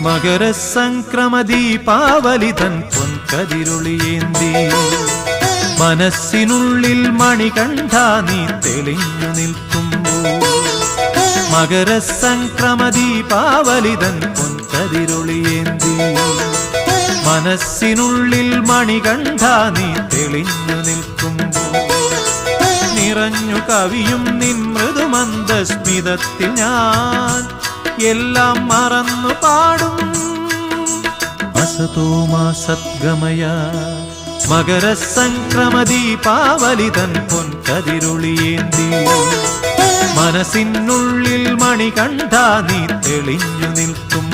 മകരസംക്രമദീപാവലിതൻ പൊൻകതിരൊളിയേന്തി മനസ്സിനുള്ളിൽ മണികണ്ഠ നീ തെളിഞ്ഞു നിൽക്കുമ്പോൾ മകരസംക്രമദീപാവലിതൻ പൊൻകതിരൊളിയേന്തി മനസ്സിനുള്ളിൽ മണികണ്ഠ നീ തെളിഞ്ഞു നിൽക്കുമ്പോൾ നിറഞ്ഞു കവിയും നിൻ മൃദുമന്ദസ്മിതത്തിൽ ഞാൻ എല്ലാം മറന്നു പാടും അസതോ മാ സദ്ഗമയ മകരസംക്രമദീപാവലിതൻ പൊൻകതിരൊളിയേന്തി മനസ്സിനുള്ളിൽ മണികണ്ഠ നീ തെളിഞ്ഞു നിൽക്കും